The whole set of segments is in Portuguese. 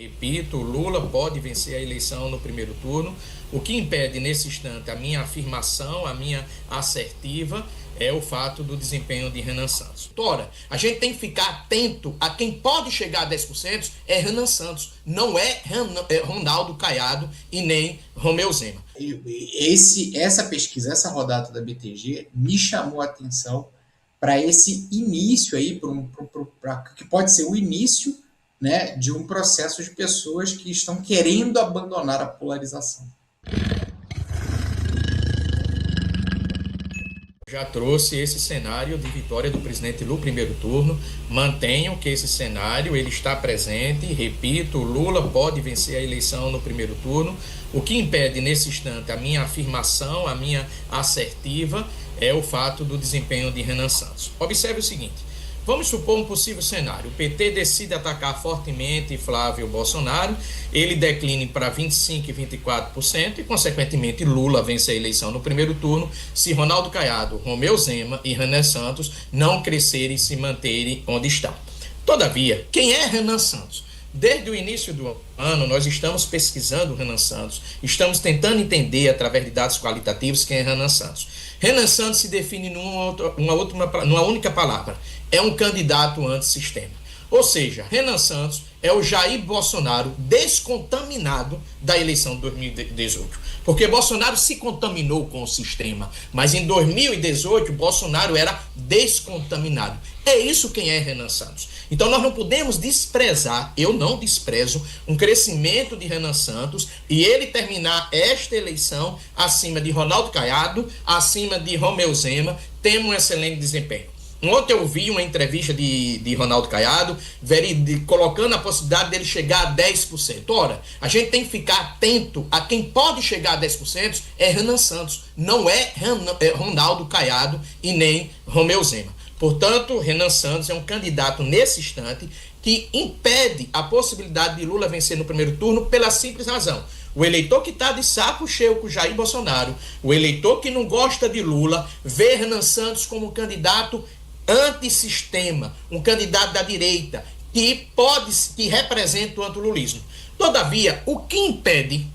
Repito, Lula pode vencer a eleição no primeiro turno. O que impede nesse instante a minha afirmação, a minha assertiva, é o fato do desempenho de Renan Santos. Ora, a gente tem que ficar atento a quem pode chegar a 10% é Renan Santos, não é Ronaldo Caiado e nem Romeu Zema. Essa pesquisa, essa rodada da BTG me chamou a atenção para esse início aí, que pode ser o início, né, de um processo de pessoas que estão querendo abandonar a polarização. Já trouxe esse cenário de vitória do presidente no primeiro turno. Mantenho que esse cenário ele está presente. Repito, Lula pode vencer a eleição no primeiro turno. O que impede nesse instante a minha afirmação, a minha assertiva, é o fato do desempenho de Renan Santos. Observe o seguinte. Vamos supor um possível cenário. O PT decide atacar fortemente Flávio Bolsonaro, ele decline para 25% e 24% e, consequentemente, Lula vence a eleição no primeiro turno se Ronaldo Caiado, Romeu Zema e Renan Santos não crescerem e se manterem onde estão. Todavia, quem é Renan Santos? Desde o início do ano, nós estamos pesquisando o Renan Santos, estamos tentando entender, através de dados qualitativos, quem é Renan Santos. Renan Santos se define numa única palavra: é um candidato antissistema. Ou seja, Renan Santos é o Jair Bolsonaro descontaminado da eleição de 2018. Porque Bolsonaro se contaminou com o sistema, mas em 2018 Bolsonaro era descontaminado. É isso quem é Renan Santos. Então nós não podemos desprezar, eu não desprezo, um crescimento de Renan Santos e ele terminar esta eleição acima de Ronaldo Caiado, acima de Romeu Zema, tendo um excelente desempenho. Ontem eu vi uma entrevista de Ronaldo Caiado colocando a possibilidade dele chegar a 10%. Ora, a gente tem que ficar atento a quem pode chegar a 10% é Renan Santos, não é Ronaldo Caiado e nem Romeu Zema. Portanto, Renan Santos é um candidato nesse instante que impede a possibilidade de Lula vencer no primeiro turno pela simples razão. O eleitor que está de saco cheio com Jair Bolsonaro, o eleitor que não gosta de Lula, vê Renan Santos como um candidato antissistema, um candidato da direita que representa o antilulismo. Todavia, o que impede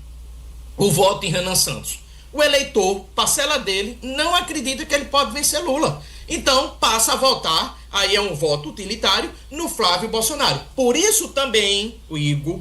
o voto em Renan Santos? O eleitor, parcela dele, não acredita que ele pode vencer Lula. Então, passa a votar, aí é um voto utilitário, no Flávio Bolsonaro. Por isso também, Igor,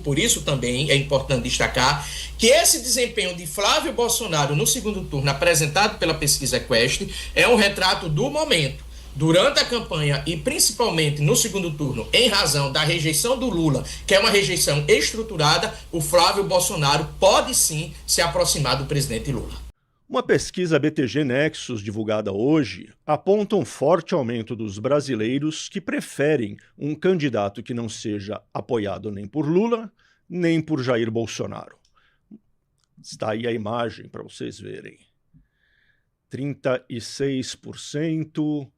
é importante destacar que esse desempenho de Flávio Bolsonaro no segundo turno, apresentado pela pesquisa Quest, é um retrato do momento. Durante a campanha e principalmente no segundo turno, em razão da rejeição do Lula, que é uma rejeição estruturada, o Flávio Bolsonaro pode sim se aproximar do presidente Lula. Uma pesquisa BTG Nexus divulgada hoje aponta um forte aumento dos brasileiros que preferem um candidato que não seja apoiado nem por Lula, nem por Jair Bolsonaro. Está aí a imagem para vocês verem. 36%...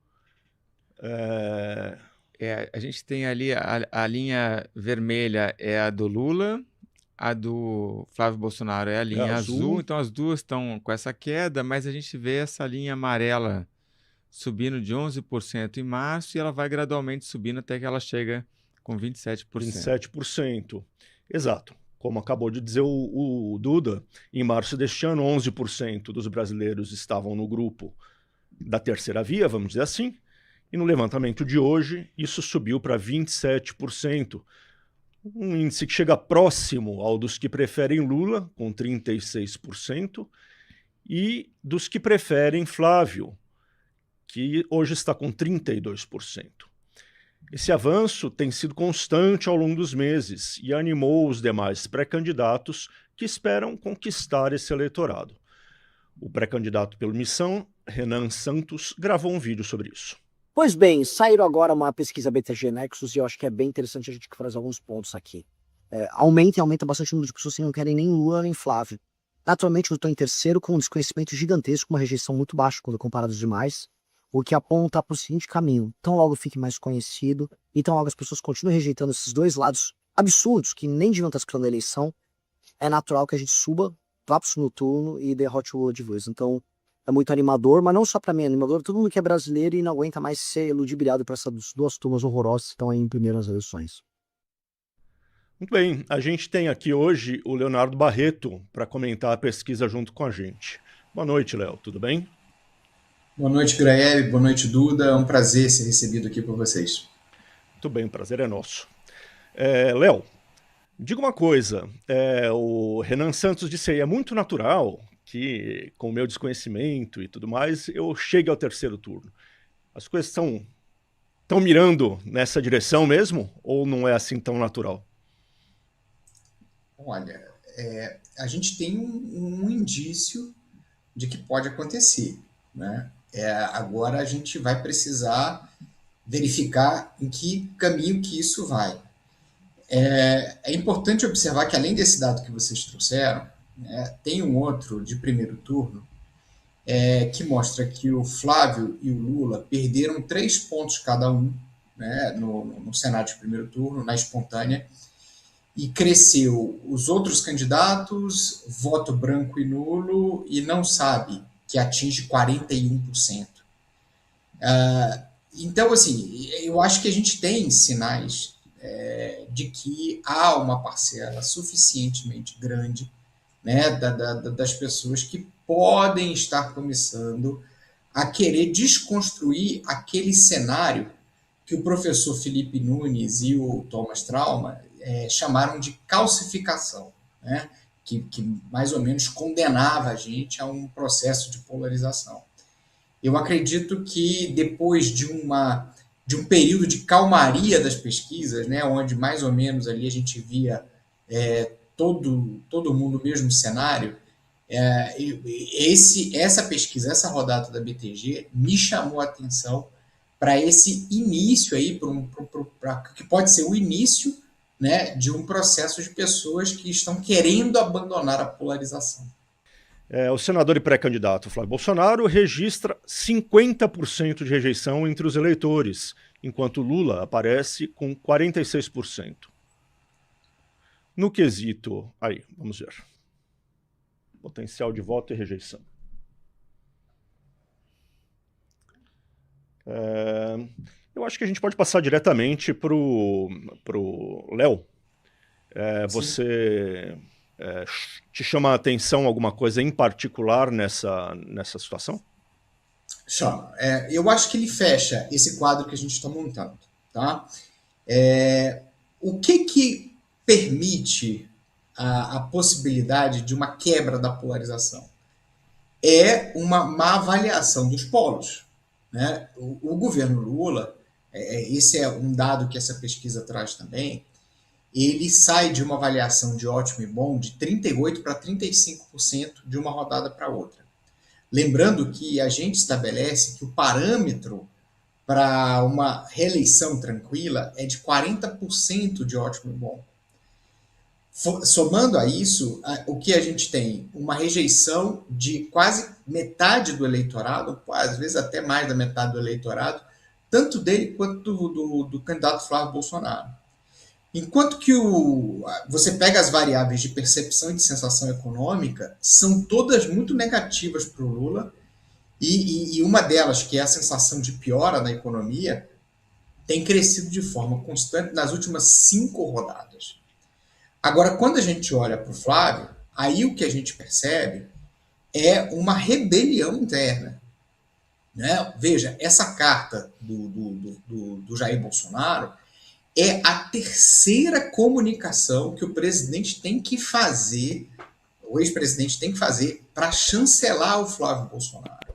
a gente tem ali a linha vermelha é a do Lula, a do Flávio Bolsonaro é a linha azul, então as duas estão com essa queda, mas a gente vê essa linha amarela subindo de 11% em março e ela vai gradualmente subindo até que ela chega com 27%. 27%, exato. Como acabou de dizer o Duda, em março deste ano, 11% dos brasileiros estavam no grupo da terceira via, vamos dizer assim, e no levantamento de hoje, isso subiu para 27%, um índice que chega próximo ao dos que preferem Lula, com 36%, e dos que preferem Flávio, que hoje está com 32%. Esse avanço tem sido constante ao longo dos meses e animou os demais pré-candidatos que esperam conquistar esse eleitorado. O pré-candidato pelo Missão, Renan Santos, gravou um vídeo sobre isso. Pois bem, saíram agora uma pesquisa BTG Nexus e eu acho que é bem interessante a gente fazer alguns pontos aqui. Aumenta bastante o número de pessoas que não querem nem Lula nem Flávio. Naturalmente eu estou em terceiro com um desconhecimento gigantesco, uma rejeição muito baixa quando comparado aos demais, o que aponta para o seguinte caminho: tão logo fique mais conhecido, e tão logo as pessoas continuem rejeitando esses dois lados absurdos que nem deviam estar disputando a eleição, é natural que a gente suba, vá para o segundo turno e derrote o Lula de vez. Então é muito animador, mas não só para mim, é animador, todo mundo que é brasileiro e não aguenta mais ser ludibriado por essas duas turmas horrorosas que estão aí em primeiras eleições. Muito bem, a gente tem aqui hoje o Leonardo Barreto para comentar a pesquisa junto com a gente. Boa noite, Léo, tudo bem? Boa noite, Graeb, boa noite, Duda. É um prazer ser recebido aqui por vocês. Muito bem, o prazer é nosso. Léo, diga uma coisa, o Renan Santos disse aí, é muito natural que, com o meu desconhecimento e tudo mais, eu chegue ao terceiro turno. As coisas estão mirando nessa direção mesmo, ou não é assim tão natural? Olha, a gente tem um indício de que pode acontecer, né? Agora a gente vai precisar verificar em que caminho que isso vai. É importante observar que, além desse dado que vocês trouxeram, né, tem um outro de primeiro turno que mostra que o Flávio e o Lula perderam 3 pontos cada um, né, no Senado de primeiro turno, na espontânea, e cresceu os outros candidatos, voto branco e nulo, e não sabe, que atinge 41%. Então, assim, eu acho que a gente tem sinais de que há uma parcela suficientemente grande, né, das pessoas que podem estar começando a querer desconstruir aquele cenário que o professor Felipe Nunes e o Thomas Trauma chamaram de calcificação, né? que mais ou menos condenava a gente a um processo de polarização. Eu acredito que depois de um período de calmaria das pesquisas, né, onde mais ou menos ali a gente via todo mundo no mesmo cenário, essa pesquisa, essa rodada da BTG me chamou a atenção para esse início aí, que pode ser o início, né, de um processo de pessoas que estão querendo abandonar a polarização. O senador e pré-candidato Flávio Bolsonaro registra 50% de rejeição entre os eleitores, enquanto Lula aparece com 46%. No quesito, aí, vamos ver. Potencial de voto e rejeição. Eu acho que a gente pode passar diretamente para o Léo. Você te chama a atenção alguma coisa em particular nessa situação? Chama. Eu acho que ele fecha esse quadro que a gente está montando. Tá? O que permite a possibilidade de uma quebra da polarização? É uma má avaliação dos polos. Né? O governo Lula, esse é um dado que essa pesquisa traz também, ele sai de uma avaliação de ótimo e bom de 38% para 35% de uma rodada para outra. Lembrando que a gente estabelece que o parâmetro para uma reeleição tranquila é de 40% de ótimo e bom. Somando a isso, o que a gente tem? Uma rejeição de quase metade do eleitorado, às vezes até mais da metade do eleitorado, tanto dele quanto do candidato Flávio Bolsonaro. Enquanto que você pega as variáveis de percepção e de sensação econômica, são todas muito negativas para o Lula, e uma delas, que é a sensação de piora na economia, tem crescido de forma constante nas últimas 5 rodadas. Agora, quando a gente olha para o Flávio, aí o que a gente percebe é uma rebelião interna. Né? Veja, essa carta do Jair Bolsonaro é a 3ª comunicação que o presidente tem que fazer, o ex-presidente tem que fazer, para chancelar o Flávio Bolsonaro.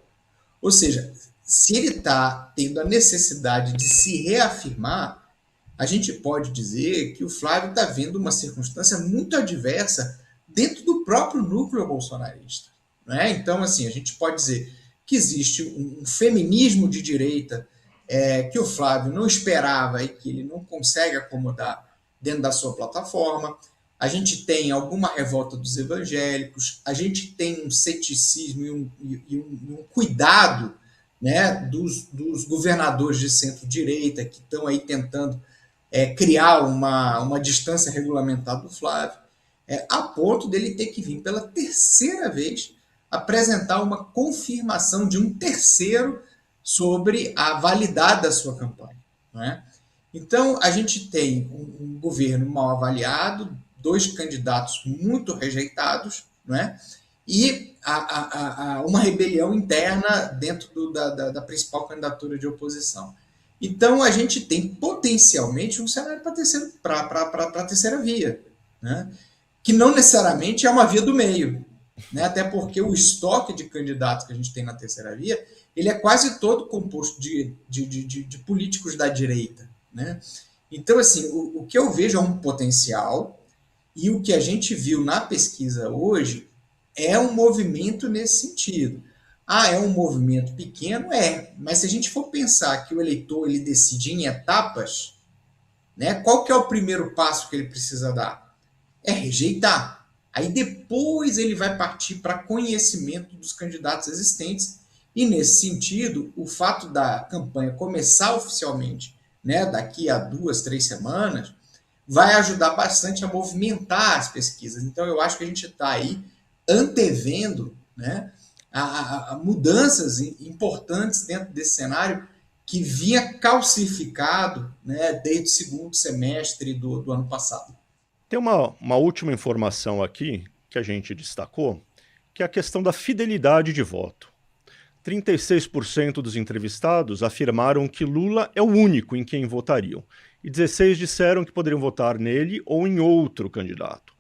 Ou seja, se ele está tendo a necessidade de se reafirmar, a gente pode dizer que o Flávio está vendo uma circunstância muito adversa dentro do próprio núcleo bolsonarista. Né? Então, assim, a gente pode dizer que existe um feminismo de direita que o Flávio não esperava e que ele não consegue acomodar dentro da sua plataforma. A gente tem alguma revolta dos evangélicos, a gente tem um ceticismo e um cuidado, né, dos governadores de centro-direita que estão aí tentando criar uma distância regulamentar do Flávio, a ponto dele ter que vir pela 3ª vez apresentar uma confirmação de um terceiro sobre a validade da sua campanha. Né? Então, a gente tem um governo mal avaliado, 2 candidatos muito rejeitados, né? E uma rebelião interna dentro da principal candidatura de oposição. Então, a gente tem potencialmente um cenário para a terceira via, né? Que não necessariamente é uma via do meio, né? Até porque o estoque de candidatos que a gente tem na terceira via, ele é quase todo composto de políticos da direita, né? Então, assim, o que eu vejo é um potencial, e o que a gente viu na pesquisa hoje é um movimento nesse sentido. Ah, é um movimento pequeno? É, mas se a gente for pensar que o eleitor ele decide em etapas, né, qual que é o primeiro passo que ele precisa dar? É rejeitar. Aí depois ele vai partir para conhecimento dos candidatos existentes, e nesse sentido, o fato da campanha começar oficialmente, né, daqui a 2, 3 semanas, vai ajudar bastante a movimentar as pesquisas. Então, eu acho que a gente está aí antevendo, né, a mudanças importantes dentro desse cenário que vinha calcificado, né, desde o segundo semestre do ano passado. Tem uma última informação aqui que a gente destacou, que é a questão da fidelidade de voto. 36% dos entrevistados afirmaram que Lula é o único em quem votariam, e 16% disseram que poderiam votar nele ou em outro candidato.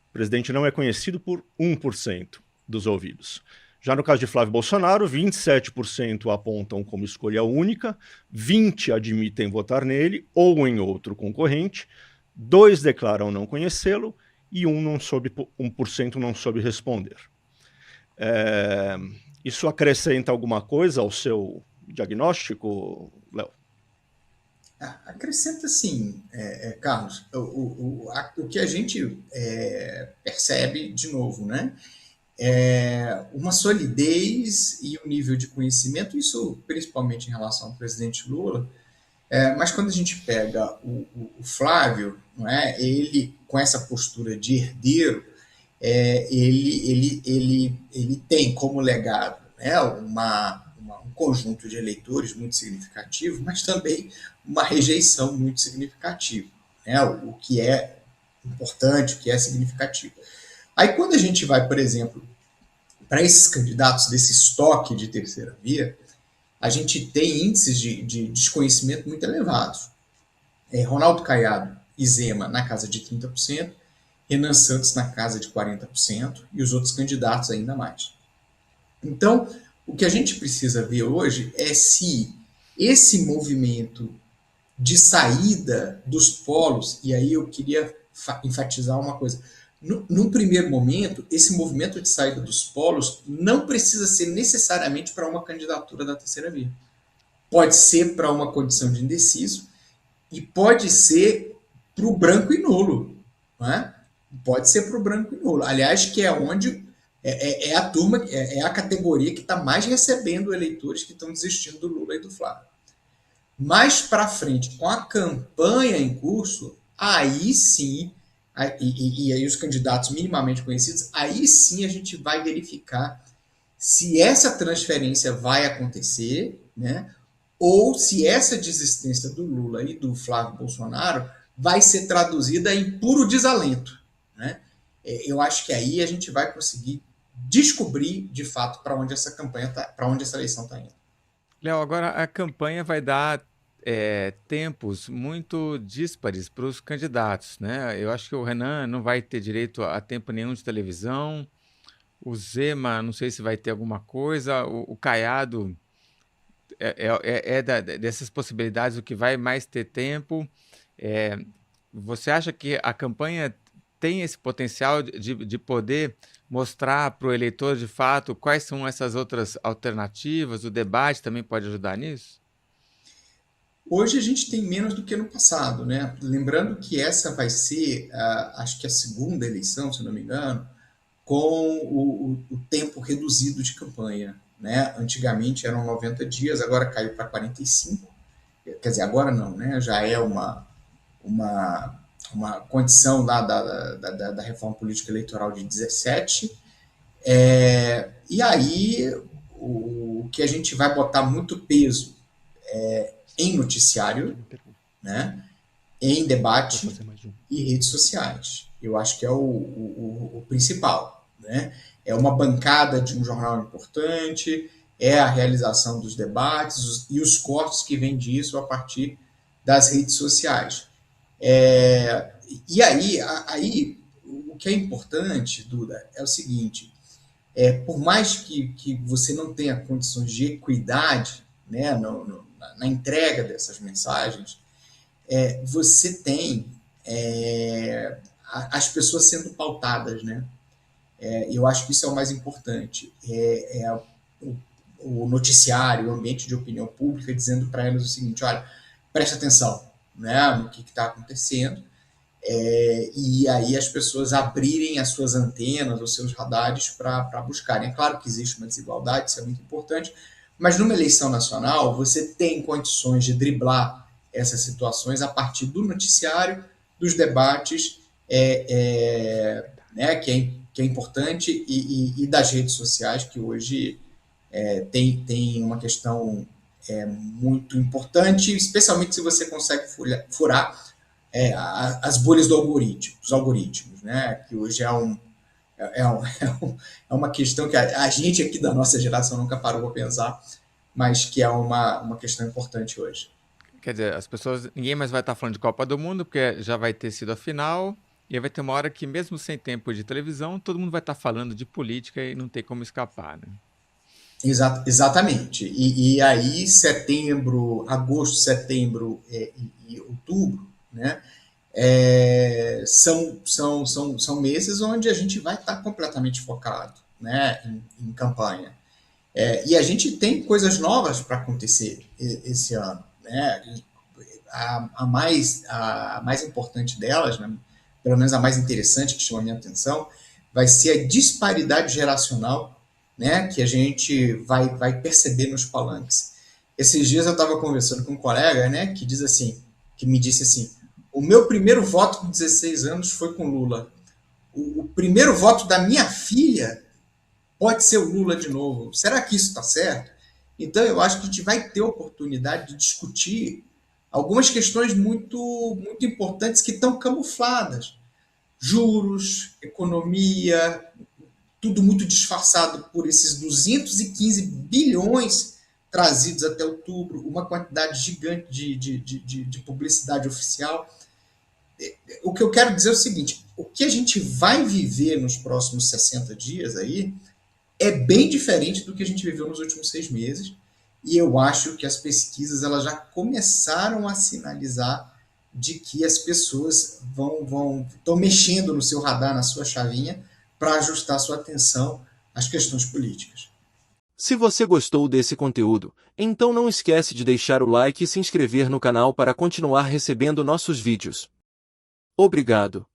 O presidente não é conhecido por 1% dos ouvidos. Já no caso de Flávio Bolsonaro, 27% apontam como escolha única, 20% admitem votar nele ou em outro concorrente, 2% declaram não conhecê-lo e 1% não soube responder. Isso acrescenta alguma coisa ao seu diagnóstico, Léo? Acrescenta sim, Carlos. O que a gente percebe, de novo, né? Uma solidez e um nível de conhecimento, isso principalmente em relação ao presidente Lula, mas quando a gente pega o Flávio, não é, ele com essa postura de herdeiro, ele tem como legado, né, um conjunto de eleitores muito significativo, mas também uma rejeição muito significativa, né, o que é importante, o que é significativo. Aí quando a gente vai, por exemplo, para esses candidatos desse estoque de terceira via, a gente tem índices de desconhecimento muito elevados. Ronaldo Caiado e Zema na casa de 30%, Renan Santos na casa de 40% e os outros candidatos ainda mais. Então, o que a gente precisa ver hoje é se esse movimento de saída dos polos, e aí eu queria enfatizar uma coisa, num primeiro momento, esse movimento de saída dos polos não precisa ser necessariamente para uma candidatura da terceira via. Pode ser para uma condição de indeciso e pode ser para o branco e nulo, não é? Pode ser para o branco e nulo. Aliás, que é onde a turma, é a categoria que está mais recebendo eleitores que estão desistindo do Lula e do Flávio. Mais para frente, com a campanha em curso, aí sim, e aí os candidatos minimamente conhecidos, aí sim a gente vai verificar se essa transferência vai acontecer, né? Ou se essa desistência do Lula e do Flávio Bolsonaro vai ser traduzida em puro desalento, né? Eu acho que aí a gente vai conseguir descobrir, de fato, para onde essa campanha tá, para onde essa eleição está indo. Léo, agora a campanha vai dar tempos muito díspares para os candidatos, né? Eu acho que o Renan não vai ter direito a tempo nenhum de televisão, o Zema não sei se vai ter alguma coisa, o Caiado dessas possibilidades o que vai mais ter tempo. Você acha que a campanha tem esse potencial de poder mostrar para o eleitor de fato quais são essas outras alternativas? O debate também pode ajudar nisso? Hoje a gente tem menos do que no passado, né? Lembrando que essa vai ser, acho que a segunda eleição, se não me engano, com o tempo reduzido de campanha, né? Antigamente eram 90 dias, agora caiu para 45. Quer dizer, agora não, né? Já é uma condição lá da reforma política eleitoral de 17. E aí o que a gente vai botar muito peso em noticiário, né, em debate e redes sociais. Eu acho que é o principal, né? É uma bancada de um jornal importante, é a realização dos debates e os cortes que vêm disso a partir das redes sociais. E aí, o que é importante, Duda, é o seguinte, por mais que você não tenha condições de equidade, né, na entrega dessas mensagens, você tem as pessoas sendo pautadas, né? Eu acho que isso é o mais importante. O noticiário, o ambiente de opinião pública, dizendo para elas o seguinte: olha, preste atenção, né, no que está acontecendo, e aí as pessoas abrirem as suas antenas, os seus radares para buscarem. É claro que existe uma desigualdade, isso é muito importante, mas numa eleição nacional você tem condições de driblar essas situações a partir do noticiário, dos debates, né, que é importante, e das redes sociais, que hoje tem uma questão muito importante, especialmente se você consegue furar as bolhas dos algoritmos, né? Que hoje é uma questão que a gente aqui da nossa geração nunca parou para pensar, mas que é uma questão importante hoje. Quer dizer, as pessoas, ninguém mais vai estar falando de Copa do Mundo, porque já vai ter sido a final, e aí vai ter uma hora que, mesmo sem tempo de televisão, todo mundo vai estar falando de política e não tem como escapar, né? Exatamente. E aí, agosto, setembro e outubro, né, são meses onde a gente vai estar completamente focado, né, em campanha. E a gente tem coisas novas para acontecer esse ano, né? A mais importante delas, né, pelo menos a mais interessante, que chama a minha atenção, vai ser a disparidade geracional, né, que a gente vai perceber nos palanques. Esses dias eu estava conversando com um colega, né, que me disse assim: o meu primeiro voto com 16 anos foi com Lula. O primeiro voto da minha filha pode ser o Lula de novo. Será que isso está certo? Então, eu acho que a gente vai ter oportunidade de discutir algumas questões muito, muito importantes que estão camufladas. Juros, economia, tudo muito disfarçado por esses 215 bilhões trazidos até outubro, uma quantidade gigante de publicidade oficial. O que eu quero dizer é o seguinte: o que a gente vai viver nos próximos 60 dias aí é bem diferente do que a gente viveu nos últimos 6 meses, e eu acho que as pesquisas elas já começaram a sinalizar de que as pessoas estão mexendo no seu radar, na sua chavinha, para ajustar sua atenção às questões políticas. Se você gostou desse conteúdo, então não esquece de deixar o like e se inscrever no canal para continuar recebendo nossos vídeos. Obrigado.